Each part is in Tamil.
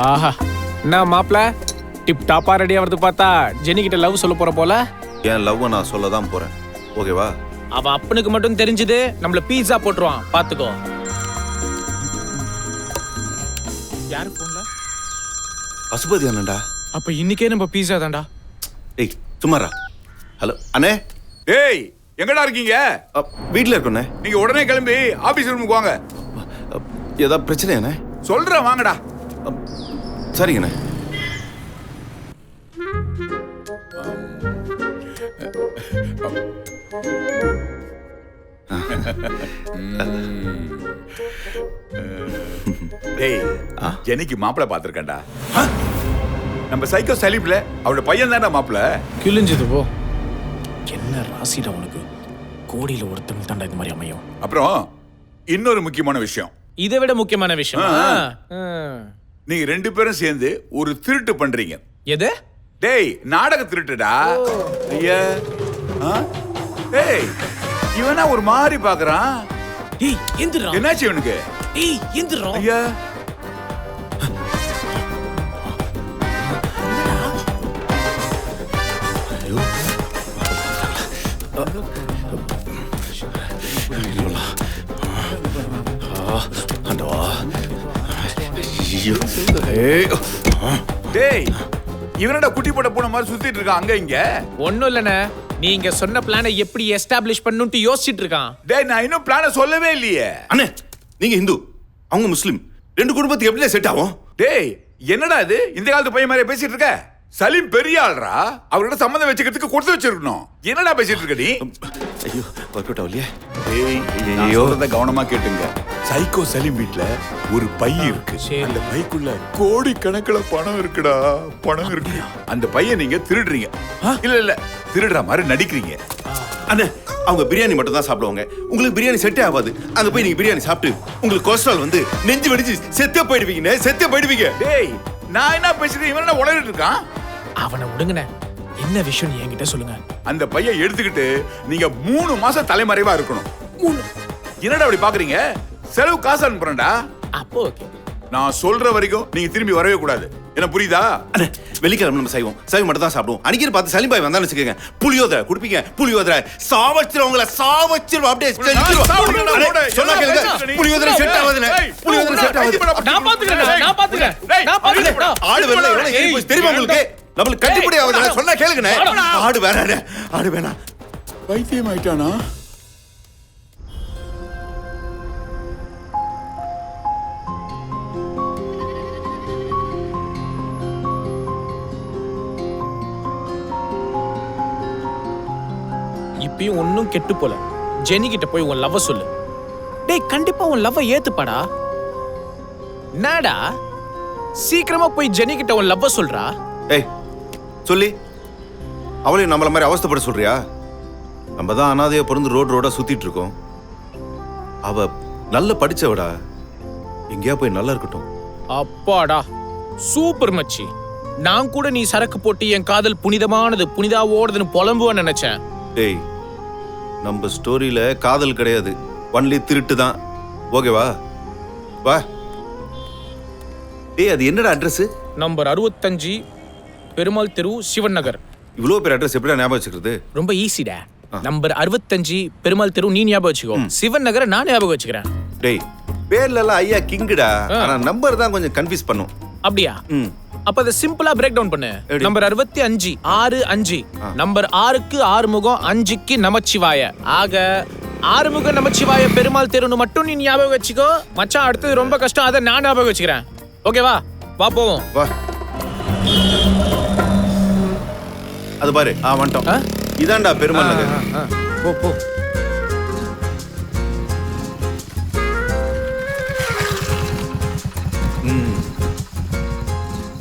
ஆஹா, என்ன மாப்பிள டிப் டாப்பா ரெடியா வரது பார்த்தா ஜெனி கிட்ட லவ் சொல்ல போற போல. என் லவ் நான் சொல்ல தான் போறேன். ஓகேவா? அவ அப்பனுக்கு மட்டும் தெரிஞ்சது நம்மள பீட்சா போட்டுருவான், பாத்துக்கோ. யாரு போன்ல? பசுபதி அண்ணன்டா. அப்ப இன்னைக்கே நம்ம பீட்சா தான்டா. ஏய் சும்மாரா. ஹலோ அண்ணே. ஏய் எங்கடா இருக்கீங்க? வீட்ல இருக்கோண்ணே. நீங்க உடனே கிளம்பி ஆபீஸ் ரூமுக்கு வாங்க. ஏதாவது பிரச்சனையாண்ணே? சொல்றேன் வாங்கடா. சரிங்கண்ணே. டேய் ஜெனிக்கு மாப்பிள்ளை பார்த்திருக்கேன்டா. நம்ம சைக்கோ சலீம்ல அவரோட பையன் தான்டா மாப்பிள்ளை. கிழிஞ்சது போ. என்ன ராசிடா உனக்கு? கோடியில ஒருத்தங்க தாண்டா இது மாதிரி அமையும். அப்புறம் இன்னொரு முக்கியமான விஷயம். இதை விட முக்கியமான விஷயம். நீங்க 2 பேரும் சேர்ந்து ஒரு திருட்டு பண்றீங்க. எது? டேய் நாடக திருட்டுடா. ஐயா டேய் இவனா ஒரு மாதிரி பாக்குறான். டேய் எந்திரா. என்னாச்சு இவனுக்கு? டேய் எந்திரா. ஐயா டேய் இவனடா குட்டி போட்ட பூனை மாதிரி சுத்திட்டு இருக்கான் அங்க இங்க. ஒண்ணும் இல்லண்ணே, நீங்க சொன்ன பிளானை எப்படி எஸ்டாப்லிஷ் பண்ணனும்னு யோசிச்சிட்டு இருக்கான். டேய் நான் இன்னும் பிளான சொல்லவே இல்லையே. அண்ணே நீங்க இந்து, அவங்க முஸ்லிம், 2 குடும்பத்துக்கு எப்படி செட் ஆகும்? டேய் என்னடா இது இந்த காலத்து பையன் மாதிரி பேசிட்டு இருக்க? சலீம் பெரிய ஆள்ரா, அவரோட சம்மந்தம் வச்சுக்கிறதுக்கு கொடுத்து வச்சிருக்கணும். என்னடா பேசிட்டு இருக்க நீ? ஐயோ ஒர்க் அவுட் ஆகலையே. டேய் நான் சொல்றத கவனமா கேட்டுங்க. சைக்கோ சலீம் வீட்ல ஒரு பை இருக்கு. அந்த பைக்குள்ள கோடி கணக்குல பணம் இருக்குடா. பணம் இருக்கு. அந்த பையன் நீங்க திருடுறீங்க. இல்ல திருடுற மாதிரி நடிக்கிறீங்க. அண்ணே அவங்க பிரியாணி மட்டும் தான் சாப்பிடுவாங்க. உங்களுக்கு பிரியாணி செட்டே ஆகாது. அங்க போய் நீங்க பிரியாணி சாப்பிட்டு உங்களுக்கு கொலஸ்ட்ரால் வந்து நெஞ்சு வெடிச்சு செத்தே போயிடுவீங்க. செத்தே போயிடுவீங்க. டேய் நான் என்ன பேசுறேன்? இவன் என்ன உளறிட்டு இருக்கான்? அவனை விடுங்கண்ணே. என்ன விஷயம் நீ என்கிட்ட சொல்லுங்க. அந்த பையன் எடுத்துக்கிட்டு நீங்க 3 மாசம் தலைமறைவா இருக்கணும். என்னடா அப்படி பாக்குறீங்க? செலவு காசு அனுப்புறேன்டா. அப்போ ஓகே. நான் சொல்ற வரைக்கும் நீங்க திரும்பி வரவே கூடாது. என்ன புரியுதா? அண்ணே வெள்ளிக்கிழமை நம்ம சைவம் மட்டும் தான் சாப்பிடுவோம். அன்னைக்கு பார்த்து சலீம் பாய் வந்தான்னு வச்சுக்கோங்க, புளியோதரை குடிப்பீங்க. புளியோதரை சாவச்சிருவங்கள சாவச்சிரும். அப்படியே சொன்னா கேளுங்க. புளியோதரை செட் ஆகாதுண்ணே. புளியோதரை செட் ஆகாது. நான் பாத்துக்கிறேன். ஆடு வெள்ள எவ்வளவு ஏறி போச்சு தெரியுமா உங்களுக்கு? நம்மளுக்கு கட்டுப்படி ஆகுதுண்ணே. சொன்னா கேளுங்கண்ணே. ஆடு வேணாண்ணே. ஆடு வேணாம். வைத்தியம் ஆயிட்டானா? இப்பயும் ஒன்னும் கெட்டு போல. ஜெனி கிட்ட போய் உன் லவ் சொல்லு. டேய் கண்டிப்பா உன் லவ் ஏத்துப்பாடா. நாடா சீக்கிரமா போய் ஜெனி கிட்ட உன் லவ் சொல்றா. ஏய் சொல்லி அவளையும் நம்மள மாதிரி அவஸ்தைப்பட சொல்றியா? நம்ம தான் அனாதையா பிறந்து ரோடா சுத்திட்டு இருக்கோம். அவ நல்ல படிச்சவடா. எங்கேயா போய் நல்லா இருக்கட்டும். அப்பாடா சூப்பர் மச்சி. நான் கூட நீ சரக்கு போட்டு என் காதல் புனிதமானது புனிதா ஓடுதுன்னு புலம்புவேன்னு நினைச்சேன். டேய் நம்ம ஸ்டோரியில காதல் கிடையாது, ஒன்லி திருட்டு தான். ஓகேவா? வா. டேய் அது என்னடா அட்ரஸ்? நம்பர் 65 பெருமாள் தெரு, சிவன் நகர். இவ்வளோ பேர் அட்ரஸ் எப்படிடா ஞாபகம் வச்சுக்கிறது? ரொம்ப ஈஸிடா. நம்பர் 65 பெருமாள் தெரு நீ ஞாபகம் வச்சுக்கோ. சிவன் நகரை நான் ஞாபகம் வச்சுக்கிறேன். டேய் பேர்ல எல்லாம் ஐயா கிங்குடா. ஆனா நம்பர் தான் கொஞ்சம் கன்ஃபியூஸ் பண்ணும். அப்படியா? அப்ப அத சிம்பிளா பிரேக் டவுன் பண்ணு. நம்பர் 65 6 நம்பர் 6க்கு ஆறுமுகம், 5க்கு நமச்சிவாய. ஆக ஆறுமுக நமச்சிவாய பெருமாள் தெருன்னு மட்டும் நீ ஞாபகம் வச்சுக்கோ. மச்சான் அடுத்தது ரொம்ப கஷ்டம், அதை நான் ஞாபகம் வச்சுக்கிறேன். ஓகேவா? வா போவோம். வா. அது பாரு வந்துட்டோம். இதான்டா பெருமாள் நகர். போ போ.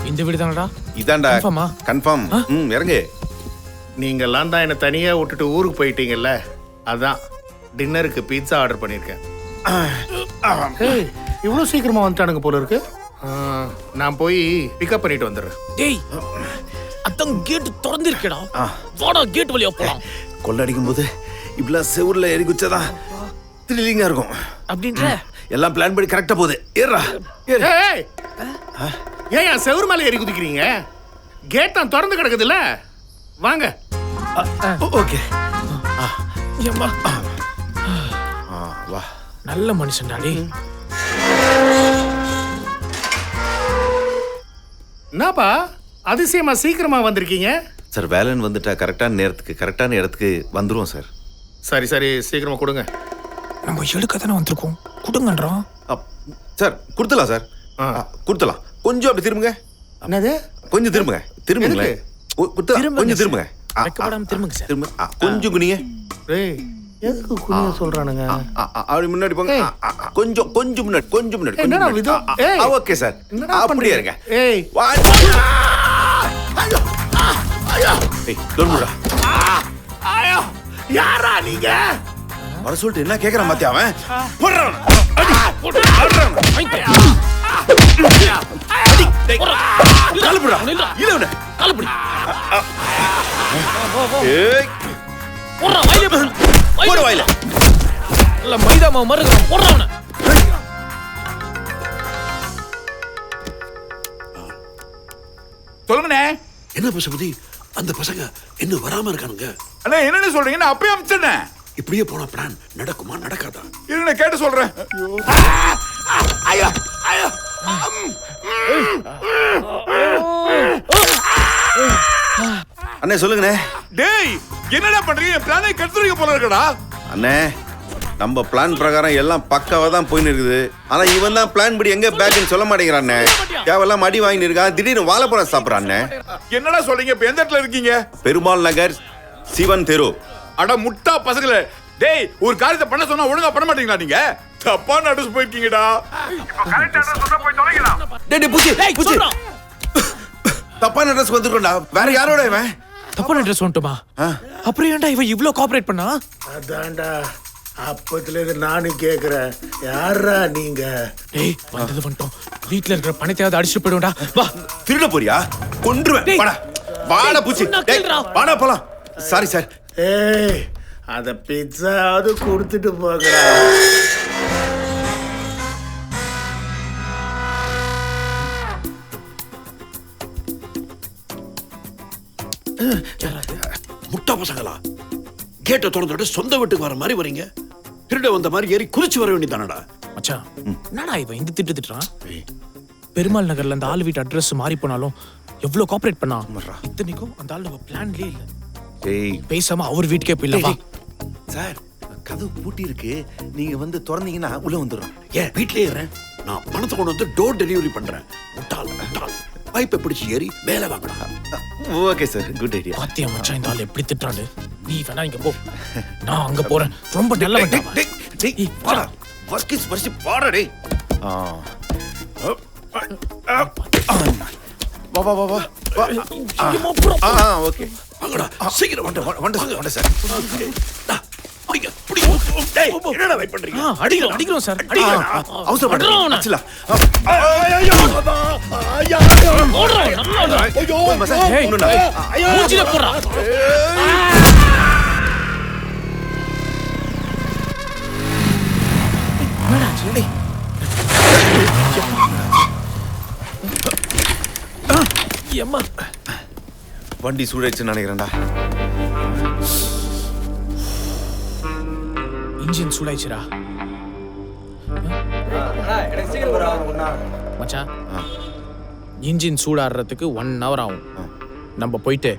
இந்த வீடு தானடா? இதான்டா கன்ஃபார்ம். இறங்கு. நீங்கெல்லாம் தான் என்னை தனியா விட்டுட்டு ஊருக்கு போயிட்டீங்கல்ல, அதான் டின்னருக்கு பீட்சா ஆர்டர் பண்ணியிருக்கேன். இவ்வளோ சீக்கிரமா வந்துட்டானுங்க போல இருக்கு. நான் போய் பிக்கப் பண்ணிட்டு வந்துடுறேன். டேய் அத்தம் கேட் திறந்து இருக்கடா. வாடா கேட் வழியா போலாம். கொள்ளடிக்கும் போது இப்படிலாம் செவுர்ல ஏறி குச்சதான் த்ரில்லிங்கா இருக்கும். அப்படின்ற எல்லாம் பிளான் பண்ணி கரெக்டா போகுது. ஏறா. ஏன் செவுரு மேல ஏறி குதிக்கிறீங்க? கேட் தான் திறந்து கிடக்குதுல்ல, வாங்க. ஓகே ஏம்மா வா. நல்ல மனுஷன் டாடி. என்னப்பா அதிசயமா சீக்கிரமா வந்திருக்கீங்க? சார் வேலைன்னு வந்துட்டா கரெக்டான இடத்துக்கு வந்துருவோம் சார். சரி சரி, சீக்கிரமா கொடுங்க. நம்ம எடுக்க தானே வந்திருக்கோம், கொடுங்கன்றோம். Sir கொடுத்துலாம் sir. கொடுத்துலாம். கொஞ்சம் அப்படி திரும்புங்க. என்னது? கொஞ்சம் திரும்புங்க. திரும்புங்களேன். கொஞ்சம் திரும்புங்க. வெக்கப்படாம திரும்புங்க சார். திரும்ப கொஞ்சம் குனிங்க. ஏய், எதுக்கு குனிய சொல்றானுங்க? அப்படி முன்னாடி போங்க. கொஞ்சம் முன்னாடி. என்னடா இது? ஏய். Okay sir. என்னடா அப்படியே பண்றீங்க? இருங்க. ஏய். ஏய், தொடுமுடா. ஐயோ, யாரா நீங்க? வர சொல்லிட்டு என்ன கேக்குறான் பாத்தியா அவன்? போடுறான். காலுப்புடா. இல்ல காலுப்படி. ஏய், போடுறா வாயில. போடு வாயில. இல்ல மைதா மாவு மறுக்கறான். போடுறா அவன. சொல்லுங்கண்ணே. என்ன பசுபதி, அந்த பசங்க இன்னும் வராம இருக்கானுங்க. அண்ணா என்னன்னு சொல்றீங்க? நான் அப்பயே அமிச்சேன். இப்படியே போன பிளான் நடக்குமா நடக்காதா? இருங்க கேட்டு சொல்றேன். ஐயோ ஐயோ. அண்ணே சொல்லுங்கண்ணே. டேய் என்னடா பண்றீங்க? பிளானை கெடுத்துறீங்க போல இருக்கடா. அண்ணே நம்ம பிளான் பிரகாரம் எல்லாம் பக்காவா தான் போயின்னு இருக்குது. ஆனா இவன் தான் பிளான் படி எங்க பேக்னு சொல்ல மாட்டேங்கிறானே. தேவையெல்லாம் மடி வாங்கிட்டு இருக்கான். திடீர்னு வாழைப்பழம் சாப்பிட்றானே. என்னடா சொல்றீங்க? இப்ப எந்த இடத்துல இருக்கீங்க? பெருமாள் நகர் சிவன் தெரு. அட முட்டா பசங்களே. டேய் ஒரு காரியத்தை பண்ண சொன்னா ஒழுங்கா பண்ண மாட்டீங்களா நீங்க? தப்பான அட்ரஸ் போயிருக்கீங்கடா. டேய் பூச்சி. தப்பான அட்ரஸ் வந்துருக்கோம்டா. வேற யாரோட இவன்? தப்பான அட்ரஸ் வந்துட்டுமா? அப்புறம் ஏன்டா இவன் இவ்ளோ கோஆபரேட் பண்ணா? அதான்டா அப்பத்துல இருந்து நானும் கேக்குறேன், யாரா நீங்க? டேய் வந்துட்டோம். வீட்ல இருக்கிற பணத்தையாவது அடிச்சுட்டு போயிடும்டா. வா. திருட போறியா? கொன்றுவேன். டேய். வாடா. வாடா பூச்சி. நான் டேய், கேளுடா. வாடா போலாம். Sorry sir. ஏய், அத பிட்சாவது கொடுத்துட்டு போகடா. முட்டா பசங்களா, கேட்டை திறந்துட்டு சொந்த வீட்டுக்கு வர மாதிரி வரீங்க. திருட வந்த மாதிரி ஏறி குதிச்சு வர வேண்டியதானடா. மச்சான் என்னடா இவன் இந்த திட்டுறான்? பெருமாள் நகர்ல அந்த ஆள் வீட்டு அட்ரஸ் மாறி போனாலும் எவ்வளவு கோஆபரேட் பண்ணா. இத்தனைக்கும் அந்த ஆள் நம்ம பிளான்லயே இல்ல. டேய் பேசாம அவர் வீட்டுக்கே போயிடலாம். வா. சார் கதவு பூட்டி இருக்கு. நீங்க வந்து திறந்தீங்கன்னா உள்ள வந்துடுறோம். ஏன் வீட்லயே ஏறேன். நான் பணத்தை கொண்டு வந்து டோர் டெலிவரி பண்றேன். முட்டாள் முட்டாள். பைப்பை பிடிச்சி ஏறி மேலே வாங்கடா. Okay sir, good idea. பாத்தியா மச்சான் இந்த ஆள் எப்படி திட்டுறான்னு? நீ வேணா இங்க போ, நான் அங்க போறேன். ரொம்ப நல்ல டேய் வாடா. வர்க்கிஸ் வர்சி வாடா டேய். வா வா வா வா. ஓகே. வாங்கடா சீக்கிரம் வண்ட சார். பிடிங்க பிடிங்க. டேய் என்னடா வெயிட் பண்றீங்க? அடிக்கிறோம் சார். அடிக்கிறோம். அவசரப்படுறோம். அச்சலா. மூஞ்சில போடுறா. எம்மா வண்டி சூடாயிடுச்சுன்னு நினைக்கிறேன்டா. இன்ஜின் சூடாயிச்சுடா மச்சான். இன்ஜின் சூடாடுறதுக்கு 1 hour ஆகும். நம்ம போயிட்டு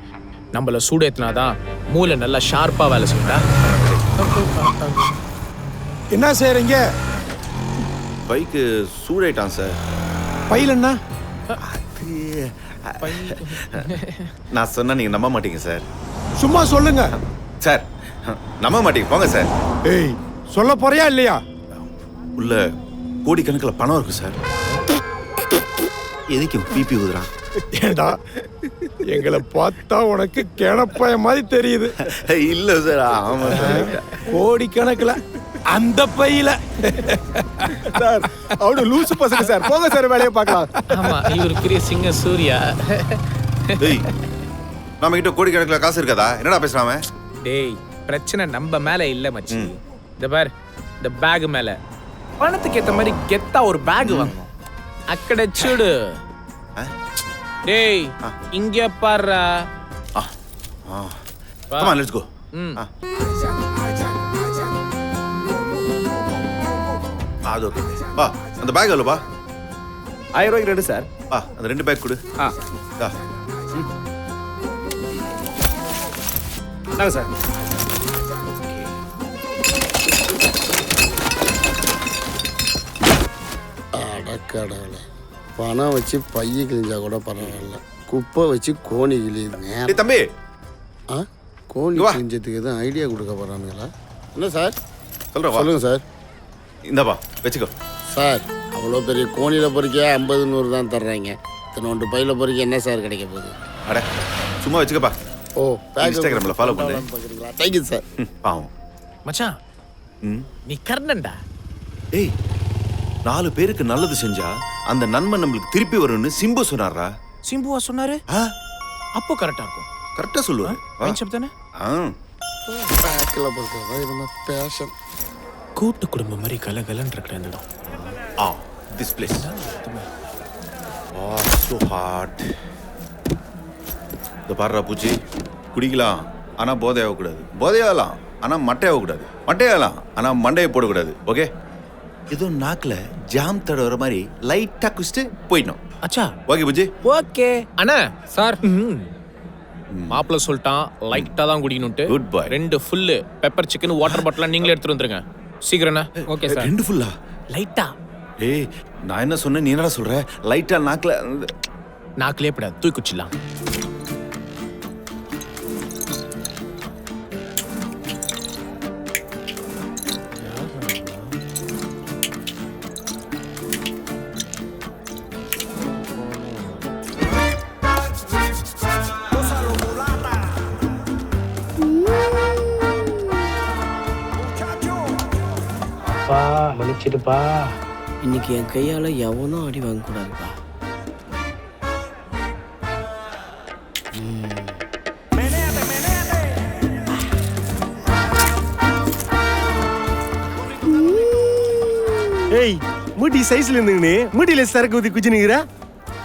நம்மள சூடேத்தினாதான் மூளை நல்லா ஷார்ப்பா வேலை செய்யும்டா. என்ன செய்றீங்க? பைக்கு சூடாயிட்டான் சார். பையில என்ன? நான் சொன்னா நீங்க நம்ப மாட்டீங்க சார். சும்மா சொல்லுங்க சார். நம்ப மாட்டீங்க போங்க சார். ஏய், சொல்ல போறியா இல்லையா? உள்ள கோடிக்கணக்கில் பணம் இருக்கு சார். எதுக்கு பிபி ஊதுறான்? ஏடா எங்களை பார்த்தா உனக்கு கிணப்பாய மாதிரி தெரியுது. இல்ல சார். ஆமா சார். கோடிக்கணக்கில் அந்த பையில. சார் அவனு லூசு பசங்க சார். போங்க சார், வேலையை பார்க்கலாம். ஆமா, இவர் பெரிய சிங்க சூர்யா. டேய் நம்ம கிட்ட கோடிக்கணக்கில் காசு இருக்காதா? என்னடா பேசுறாம? டேய் பிரச்சனை நம்ம மேல இல்ல மச்சி. இந்த பார், இந்த பேக் மேல பணத்துக்கு ஏத்த மாதிரி கெத்தா ஒரு பேக் வாங்கணும். அக்கட சூடு. டேய் இங்க பாருடா. Come on, let's go. அது ஓகே. பா அந்த பேக் எவ்வளோ பா? 1000 ரூபாய்க்கு ரெண்டு சார். பா அந்த 2 பேக் கொடு. தா. நாங்க சார். அடக்கடவுளே, பணம் வச்சு பைய கிழிஞ்சா கூட பரவாயில்ல, குப்பை வச்சு கோணி கிழியுதுங்க. டேய் தம்பி. கோணி கிழிஞ்சதுக்கு எதுவும் ஐடியா கொடுக்க போறானுங்களா? என்ன சார் சொல்றவா? சொல்லுங்க சார். இந்தாப்பா வச்சுக்கோ. சார் அவ்வளோ பெரிய கோணியில் பொறிக்க 50 100 தான் தர்றாங்க. இத்தனோண்டு பையில பொறிக்க என்ன சார் கிடைக்க போகுது? அட சும்மா வச்சுக்கப்பா. ஓ, இன்ஸ்டாகிராம்ல ஃபாலோ பண்ணு. Thank you sir. பாவம் மச்சான் நீ கர்ணன்டா. ஏய் 4 பேருக்கு நல்லது செஞ்சா அந்த நன்மை நம்மளுக்கு திருப்பி வரும்னு சிம்பு சொன்னாரா? சிம்புவா சொன்னாரு? அப்போ கரெக்டா இருக்கும். கரெக்டா சொல்லுவாரு. மைண்ட் தானே? பேக்கில் பொறுக்கிறதா இது மாதிரி பேஷன். கூட்டு குடும்பம் மாதிரி கலகலன்னு இருக்கிற இந்த இடம். This place. So hot. இந்த பாடுறா பூச்சி, குடிக்கலாம் ஆனா போதையாகக்கூடாது, போதையாகலாம் ஆனா மட்டையாகக்கூடாது, மட்டையாகலாம் ஆனா மண்டையை போடக்கூடாது. ஓகே? ஏதோ நாக்கில் ஜாம் தடவுற மாதிரி லைட்டா குடிச்சிட்டு போயிடணும். அச்சா ஓகே பூச்சி. ஓகே அண்ணா. சார் மாப்பிள்ள சொல்லிட்டான் லைட்டா தான் குடிக்கணும்ட்டு. குட் பாய். 2 ஃபுல்லு பெப்பர் சிக்கன் வாட்டர் பாட்டிலாம் நீங்களே எடுத்துட்டு வந்துருங்க சீக்கிரம்ண்ணா. Okay sir. 2 ஃபுல்லா? லைட்டா. ஏய் நான் என்ன சொன்னேன், நீ என்னடா சொல்ற? லைட்டா நாக்கிலே படாது, தூக்கி குச்சிடலாம். மன்னிச்சிடுப்பா, இன்னைக்கு என் கையால எவனும் அடி வாங்க கூடாதுப்பா. ஏய் மூடி சைஸ்ல இருந்துங்கனே மூடியில சரக்கு ஊத்தி குச்சினுங்கற.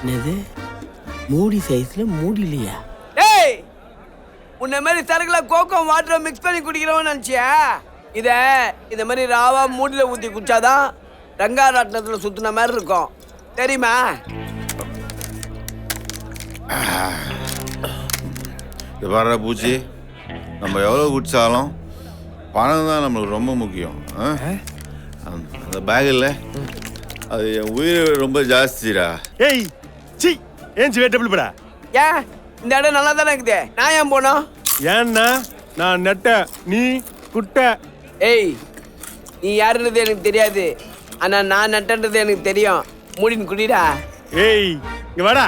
என்னது மூடி சைஸ்ல மூடிலையா? ஏய் உன்ன மாதிரி சரக்குல கோகோ வாட்டர் மிக்ஸ் பண்ணி குடிக்கிறவன் நினைச்சியா? இத மாதிரி ராவா மூடில ஊத்தி குடிச்சாதான் ரங்காராட்டத்துல சுத்தின மாதிரி இருக்கும், தெரியுமா? இது பாடுறா பூச்சி, நம்ம எவ்வளோ குடிச்சாலும் பணம் தான் நம்மளுக்கு ரொம்ப முக்கியம். அந்த பேக் இல்லை, அது என் உயிர் ரொம்ப ஜாஸ்திடா. ஏய் சி ஏஞ்சி வெட்டபிள் படா. ஏன் இந்த இடம் நல்லா தானே இருக்குது, நான் ஏன் போனோம்? ஏன்னா நான் நட்ட நீ குட்ட. ஏய் நீ யாருன்றது எனக்கு தெரியாது, ஆனா நான் நட்டன்றது எனக்கு தெரியும். மூடின்னு குடிடா. ஏய் இங்க வாடா.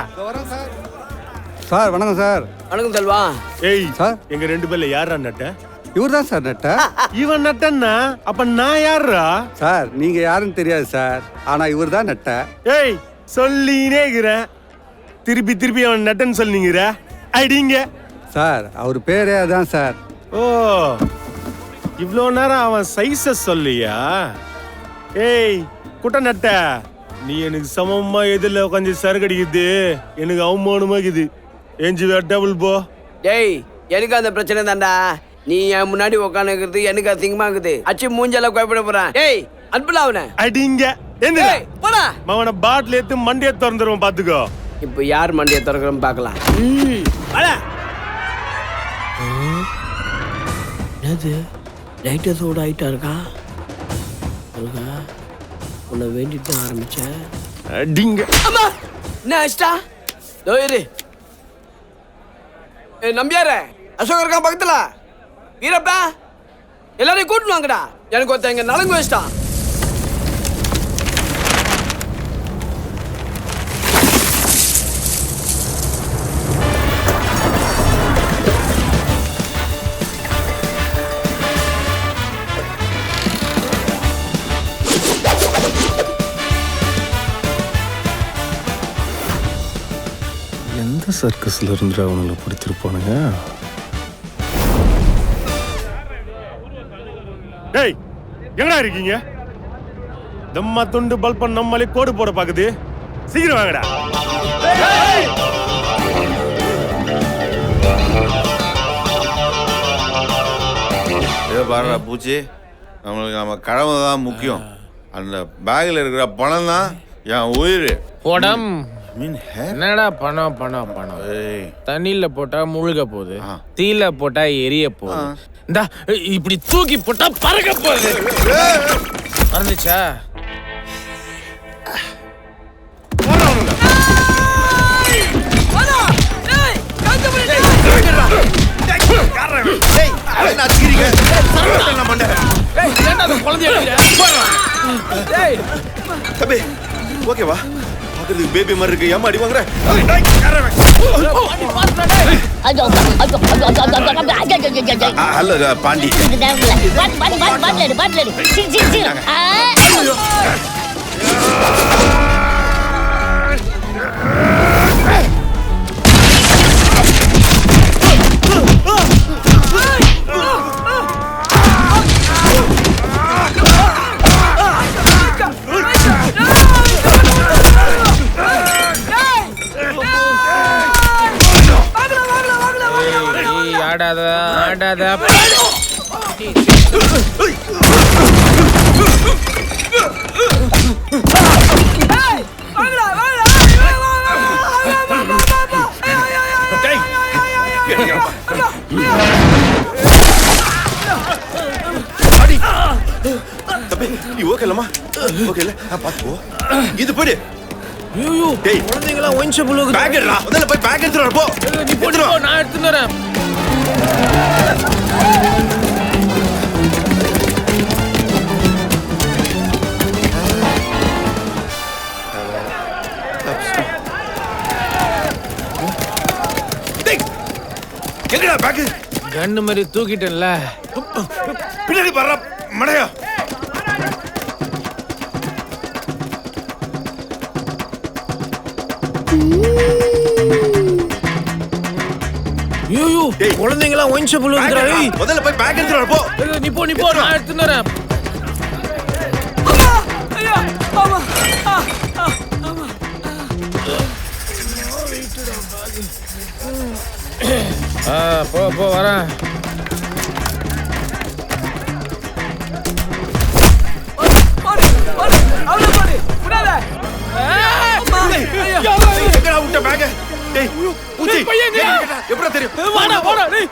சார் வணக்கம் சார். வணக்கம் செல்வா. ஏய் சார், எங்க 2 பேர்ல யாரா நட்ட? இவர் தான் சார் நட்ட. இவன் நட்டன்னா அப்ப நான் யாரா? சார் நீங்க யாருன்னு தெரியாது சார், ஆனா இவர் தான் நட்ட. ஏய் சொல்லினே இருக்கிறேன், திருப்பி திருப்பி அவன் நட்டன்னு சொல்லிங்கிற அடிங்க. சார் அவர் பேரே அதான் சார். ஓ இவ்வளோ நேரம் அவன் சைஸ சொல்லியா? ஏய் குட்ட நட்ட, நீ எனக்கு சமமா எதிரில் உட்காந்து சரக்கடிக்குது, எனக்கு அவமானமா இருக்குது. ஏஞ்சி டபுள் போ. ஏய் எனக்கு அந்த பிரச்சனை தான்டா, நீ என் முன்னாடி உட்காந்துக்கிறது எனக்கு அசிங்கமா இருக்குது. அச்சு மூஞ்செல்லாம் குழப்பிட போறான். ஏய் அனுப்பல அவனை. அடிங்க. ஏய் போடா. அவனை பாட்டில் எடுத்து மண்டையை திறந்துருவான், பாத்துக்கோ. இப்போ யார் மண்டையை திறக்கிறோம் பார்க்கலாம். என்னது லைட்டர் சோட ஆயிட்டா இருக்கா? உன்னை வேண்டிட்டு தான் ஆரம்பிச்சேன். அடிங்க. அம்மா என்ன ஆச்சுடா? தோயிரு நம்பியார அசோக் இருக்கான் பக்கத்துல. வீரப்பா எல்லாரையும் கூட்டிட்டு வாங்கடா, எனக்கு ஒருத்தன் இங்க நலங்கு வச்சிட்டான். எந்த சர்க்கஸ்ல இருந்து அவனுங்களை பிடிச்சிருப்பானுங்க? ஏய் எங்கடா இருக்கீங்க? தம்மா துண்டு பல்பன் நம்மளே கோடு போட பாக்குது. சீக்கிரம் வாங்கடா. இதை பாருடா பூச்சி, நம்மளுக்கு நம்ம கடமை தான் முக்கியம். அந்த பேக்கில் இருக்கிற பணம் தான் என் உயிர். உடம் என்னடா பணம் பணம் பணம். தண்ணியில போட்டா முழுக போகுது, தீல போட்டா எரிய போகுது, இந்தா இப்படி தூக்கி போட்டா பறக்க போகுது. பறந்துச்சா? ஓகேவா? பாக்குறதுக்கு பேபி மாதிரி இருக்கு. ஏமா அடி வாங்குற? ஹலோ பாண்டி. ஆடாத ஆடாத. நீ ஓகே இல்லம்மா? ஓகே இல்ல? பாத்துக்கோ. இது போடு. டேய் குழந்தைங்களா ஒயின்ஷ புலோகு. பேக் எடுடா. முதல்ல போய் பேக் எடுத்துட்டு வா. போ. நீ போடு, நான் எடுத்துட்டு வரேன். எங்கடா பேக்? கண்ணு மாதிரி தூக்கிட்டேன்ல. பின்னாடி பாறா மடையா. ஐயோ குழந்தைங்களா ஒயின்ஷ புலோகுறாங்க. முதல்ல போய் பேக் எடுத்துட்டு வா. போ. நீ போ, நான் எடுத்துட்டு வரேன். போ வரேன். எப்படா தெரியும்? வாடா வாடா டேய்.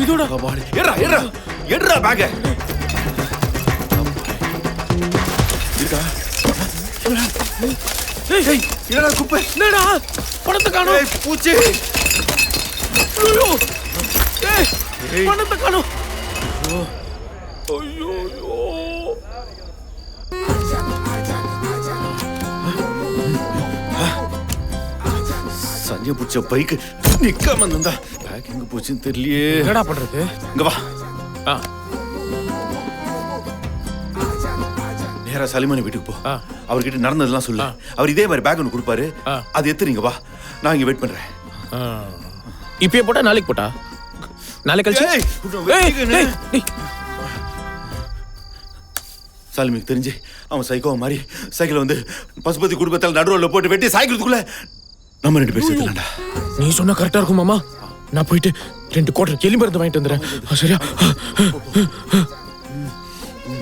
இதோட பாடி ஏறா ஏறா ஏறா பேக். இருக்கா? ஏய் என்னடா குப்பை? என்னடா பணத்தை காணோம். ஏய் பூச்சி. ஐயோ ஏய் பணத்தை காணோம். ஐயோ ஐயோ. சஞ்சய் பூச்ச பைக்கு நிக்காம இருந்தா பேக் எங்க போச்சுன்னு தெரியலையே. என்னடா பண்றது? இங்க வா. நேரா சலிமானி வீட்டுக்கு போ. அவர்கிட்ட நடந்ததெல்லாம் சொல்லு. அவர் இதே மாதிரி பேக் ஒன்று கொடுப்பாரு. அது எடுத்துறீங்க வா. நான் இங்க வெயிட் பண்றேன். இப்பயே போட்டா நாளைக்கு போட்டா நாளைக்கு கழிச்சு. சாலிமிக்கு தெரிஞ்சு அவன் சைக்கோ மாதிரி சைக்கிள் வந்து பசுபதி குடும்பத்தால் நடுவில் போட்டு வெட்டி சாய்க்கிறதுக்குள்ள நம்ம 2 பேர் சேர்த்துலாம்டா. நீ சொன்னா கரெக்டா இருக்கும் மாமா. நான் போயிட்டு 2 கோட்டர் எலி மருந்து வாங்கிட்டு வந்துடுறேன். சரியா?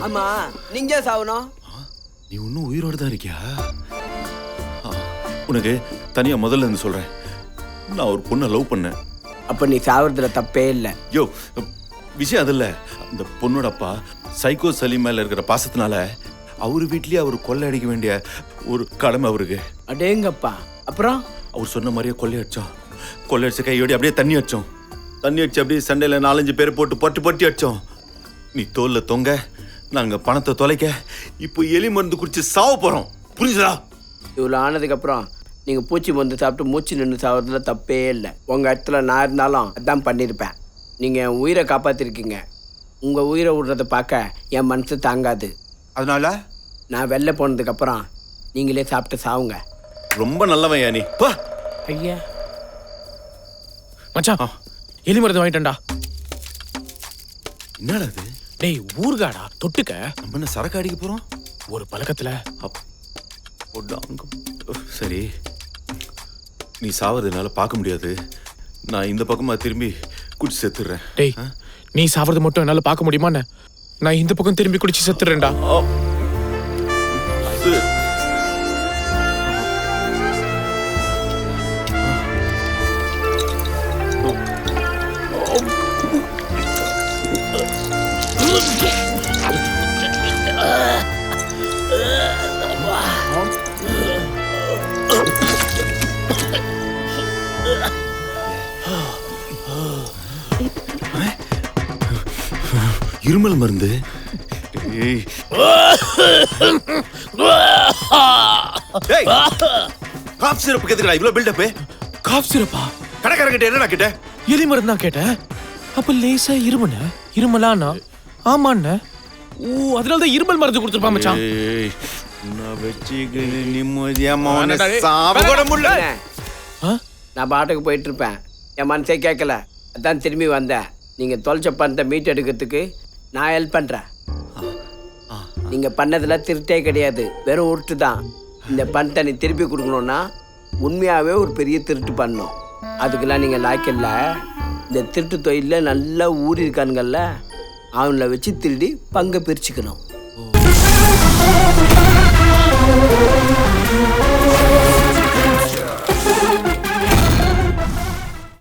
ஆமா நீங்க சாவணும். நீ இன்னும் உயிரோடு தான் இருக்கியா? உனக்கு தனியா முதல்ல இருந்து சொல்றேன். நான் ஒரு பொண்ணை லவ் பண்ணேன். அப்ப நீ சாவறதுல தப்பே இல்லை. யோ விஷயம் அது இல்ல. அந்த பொண்ணோட அப்பா சைக்கோ சலீம் மேல இருக்கிற பாசத்தினால அவரு வீட்லயே அவர் கொள்ளை அடிக்க வேண்டிய ஒரு கடமை அவருக்கு. அடேங்கப்பா. அப்புறம் அவர் சொன்ன மாதிரியே கொள்ளையடிச்சோம். கொள்ளையடிச்ச கையோடி அப்படியே தண்ணி அடிச்சோம். தண்ணி அடிச்சு அப்படியே சண்டையில 4-5 பேர் போட்டு பொட்டி பொட்டி அடிச்சோம். நீ தோல்ல தொங்க, நாங்க பணத்தை தொலைக்க, இப்போ எலி மருந்து குடிச்சு சாவ போறோம். புரியுதா? இவ்வளோ ஆனதுக்கு அப்புறம் நீங்க பூச்சி மருந்து சாப்பிட்டு மூச்சு நின்று சாவறதுல தப்பே இல்லை. உங்க இடத்துல நான் இருந்தாலும் அதான் பண்ணியிருப்பேன். நீங்க என் உயிரை காப்பாத்திருக்கீங்க. உங்க உயிரை விடுறத பார்க்க என் மனசு தாங்காது. அதனால நான் வெளில போனதுக்கு அப்புறம் நீங்களே சாப்பிட்டு சாவுங்க. ரொம்ப நல்லவன் நீ. பா ஐயா மச்சான் எலி மருந்து வாங்கிட்டேன்டா. என்னடா அது? டேய் ஊர்காடா தொட்டுக்க. நம்ம என்ன சரக்கு அடிக்க போறோம்? ஒரு பழக்கத்துல சரி, நீ சாவறதுனால பார்க்க முடியாது. நான் இந்த பக்கமா திரும்பி குடிச்சு செத்துறேன். டேய் நீ சாவறது மட்டும் என்னால பார்க்க முடியுமான்னு? நான் இந்த பக்கம் திரும்பி குடிச்சு செத்துறேன்டா. இருமல் மருந்து. காப் சிரப் எதுக்குடா இவ்வளவு பில்டப்? காஃப் சிரப்பா? கடைக்காரங்கிட்ட என்னடா கேட்ட? எலி மருந்து தான் கேட்டேன். அப்ப லேசா இருமலானா? ஆமாண்ண. ஓ அதனால தான் இருமல் மருந்து கொடுத்துருப்பா மச்சான். நான் வெச்சிக்கு நிம்மதியா மௌன சாவ கூட முடியல. நான் பாட்டுக்கு போயிட்டு இருப்பேன், என் மனசே கேட்கல, அதான் திரும்பி வந்தேன். நீங்க தொலைச்ச பணத்தை மீட் எடுக்கிறதுக்கு நான் ஹெல்ப் பண்றேன். நீங்க பண்ணதுல திருட்டே கிடையாது, வெறும் உருட்டு தான். இந்த பணத்தை நீ திருப்பி கொடுக்கணும்னா உண்மையாவே ஒரு பெரிய திருட்டு பண்ணணும். அதுக்கெல்லாம் நீங்க லாய்க்கல. இந்த திருட்டு தொழில நல்லா ஊறி இருக்கானுங்கல்ல, அவங்கள வச்சு திருடி பங்கை பிரிச்சுக்கணும்.